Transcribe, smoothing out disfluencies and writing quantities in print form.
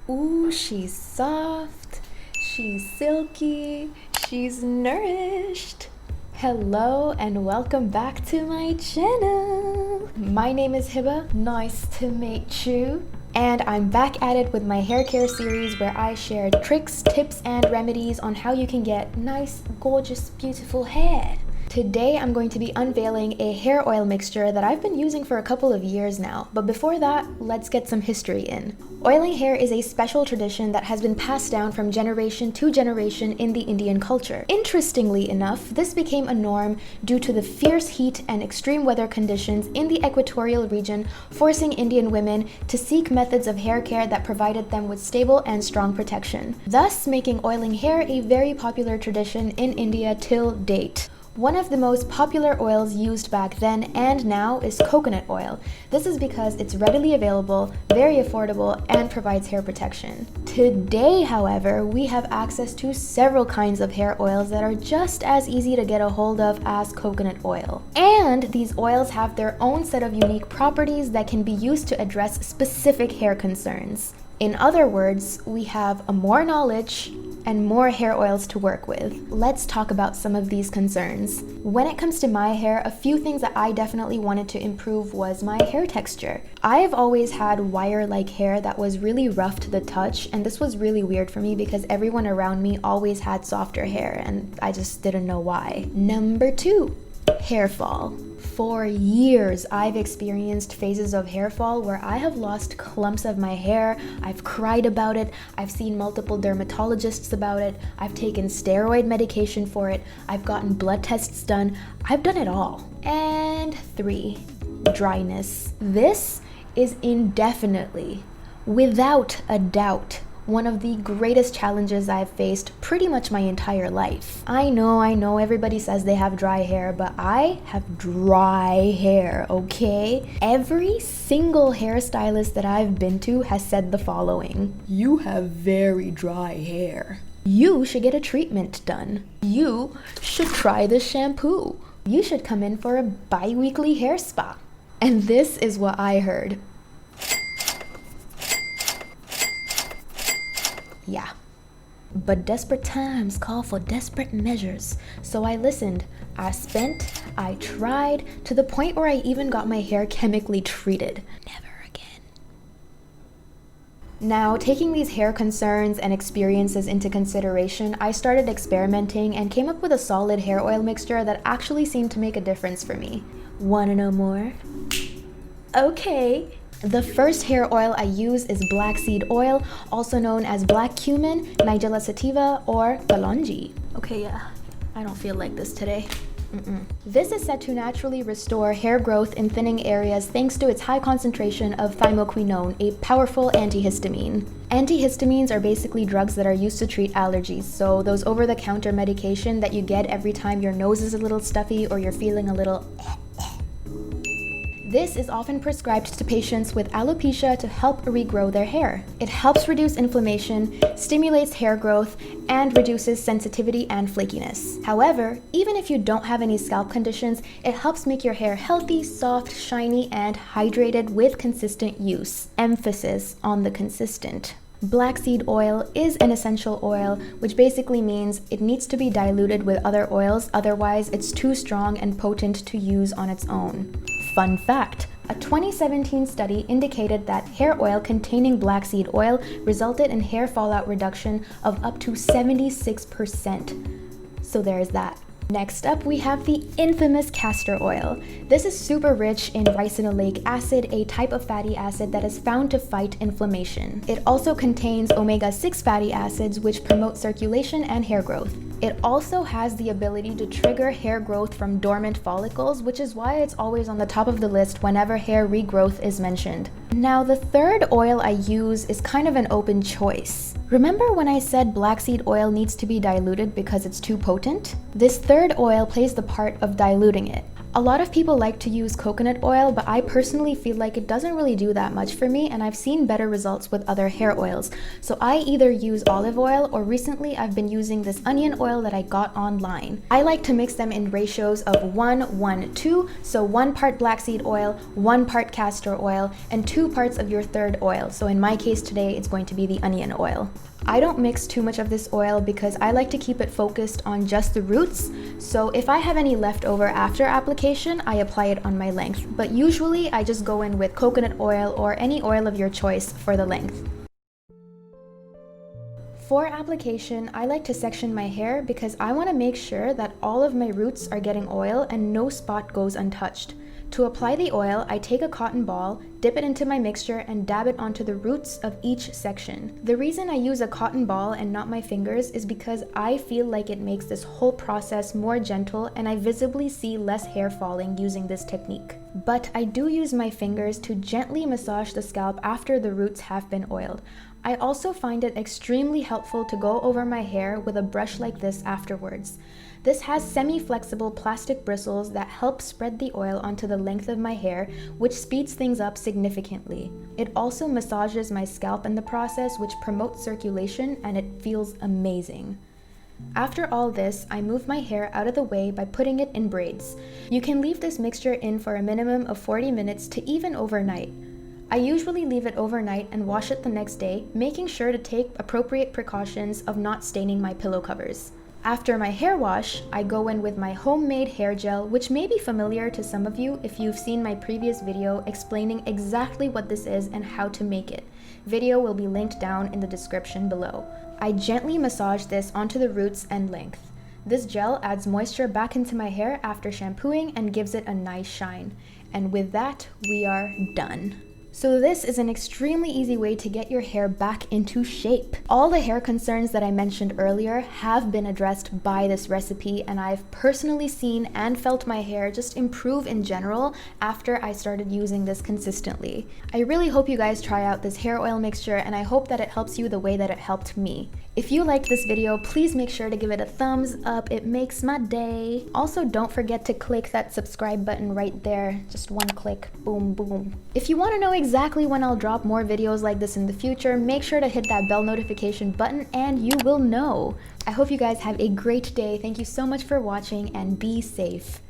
Ooh, she's soft, she's silky, she's nourished. Hello and welcome back to my channel. My name is Hiba, nice to meet you. And I'm back at it with my hair care series where I share tricks, tips, and remedies on how you can get nice, gorgeous, beautiful hair. Today I'm going to be unveiling a hair oil mixture that I've been using for a couple of years now, but before that, let's get some history in. Oiling hair is a special tradition that has been passed down from generation to generation in the Indian culture. Interestingly enough, this became a norm due to the fierce heat and extreme weather conditions in the equatorial region, forcing Indian women to seek methods of hair care that provided them with stable and strong protection, thus making oiling hair a very popular tradition in India till date. One of the most popular oils used back then and now is coconut oil. This is because it's readily available, very affordable, and provides hair protection. Today, however, we have access to several kinds of hair oils that are just as easy to get a hold of as coconut oil. And these oils have their own set of unique properties that can be used to address specific hair concerns. In other words, we have more knowledge and more hair oils to work with. Let's talk about some of these concerns. When it comes to my hair, a few things that I definitely wanted to improve was my hair texture. I've always had wire-like hair that was really rough to the touch, and this was really weird for me because everyone around me always had softer hair and I just didn't know why. Number 2, hair fall. For years, I've experienced phases of hair fall where I have lost clumps of my hair. I've cried about it. I've seen multiple dermatologists about it. I've taken steroid medication for it. I've gotten blood tests done. I've done it all. And 3, dryness. This is indefinitely, without a doubt, one of the greatest challenges I've faced pretty much my entire life. I know, everybody says they have dry hair, but I have dry hair, okay? Every single hairstylist that I've been to has said the following: you have very dry hair. You should get a treatment done. You should try this shampoo. You should come in for a bi-weekly hair spa. And this is what I heard. Yeah. But desperate times call for desperate measures. So I listened, I spent, I tried, to the point where I even got my hair chemically treated. Never again. Now, taking these hair concerns and experiences into consideration, I started experimenting and came up with a solid hair oil mixture that actually seemed to make a difference for me. Wanna know more? Okay. The first hair oil I use is black seed oil, also known as black cumin, nigella sativa, or kalonji. Okay, yeah, I don't feel like this today. This is said to naturally restore hair growth in thinning areas thanks to its high concentration of thymoquinone, a powerful antihistamine. Antihistamines are basically drugs that are used to treat allergies, so those over-the-counter medication that you get every time your nose is a little stuffy or you're feeling a little This is often prescribed to patients with alopecia to help regrow their hair. It helps reduce inflammation, stimulates hair growth, and reduces sensitivity and flakiness. However, even if you don't have any scalp conditions, it helps make your hair healthy, soft, shiny, and hydrated with consistent use. Emphasis on the consistent. Black seed oil is an essential oil, which basically means it needs to be diluted with other oils, otherwise it's too strong and potent to use on its own. Fun fact, a 2017 study indicated that hair oil containing black seed oil resulted in hair fallout reduction of up to 76%. So there's that. Next up, we have the infamous castor oil. This is super rich in ricinoleic acid, a type of fatty acid that is found to fight inflammation. It also contains omega-6 fatty acids, which promote circulation and hair growth. It also has the ability to trigger hair growth from dormant follicles, which is why it's always on the top of the list whenever hair regrowth is mentioned. Now, the third oil I use is kind of an open choice. Remember when I said black seed oil needs to be diluted because it's too potent? This third oil plays the part of diluting it. A lot of people like to use coconut oil, but I personally feel like it doesn't really do that much for me, and I've seen better results with other hair oils. So I either use olive oil, or recently I've been using this onion oil that I got online. I like to mix them in ratios of 1:1:2, so 1 part black seed oil, 1 part castor oil, and 2 parts of your third oil. So in my case today, it's going to be the onion oil. I don't mix too much of this oil because I like to keep it focused on just the roots, so if I have any left over after application, I apply it on my length, but usually I just go in with coconut oil or any oil of your choice for the length. For application, I like to section my hair because I want to make sure that all of my roots are getting oil and no spot goes untouched. To apply the oil, I take a cotton ball, dip it into my mixture, and dab it onto the roots of each section. The reason I use a cotton ball and not my fingers is because I feel like it makes this whole process more gentle and I visibly see less hair falling using this technique. But I do use my fingers to gently massage the scalp after the roots have been oiled. I also find it extremely helpful to go over my hair with a brush like this afterwards. This has semi-flexible plastic bristles that help spread the oil onto the length of my hair, which speeds things up significantly. It also massages my scalp in the process, which promotes circulation, and it feels amazing. After all this, I move my hair out of the way by putting it in braids. You can leave this mixture in for a minimum of 40 minutes to even overnight. I usually leave it overnight and wash it the next day, making sure to take appropriate precautions of not staining my pillow covers. After my hair wash, I go in with my homemade hair gel, which may be familiar to some of you if you've seen my previous video explaining exactly what this is and how to make it. Video will be linked down in the description below. I gently massage this onto the roots and length. This gel adds moisture back into my hair after shampooing and gives it a nice shine. And with that, we are done. So this is an extremely easy way to get your hair back into shape. All the hair concerns that I mentioned earlier have been addressed by this recipe, and I've personally seen and felt my hair just improve in general after I started using this consistently. I really hope you guys try out this hair oil mixture, and I hope that it helps you the way that it helped me. If you liked this video, please make sure to give it a thumbs up. It makes my day. Also, don't forget to click that subscribe button right there. Just one click, boom, boom. If you want to know exactly when I'll drop more videos like this in the future, make sure to hit that bell notification button and you will know. I hope you guys have a great day. Thank you so much for watching and be safe.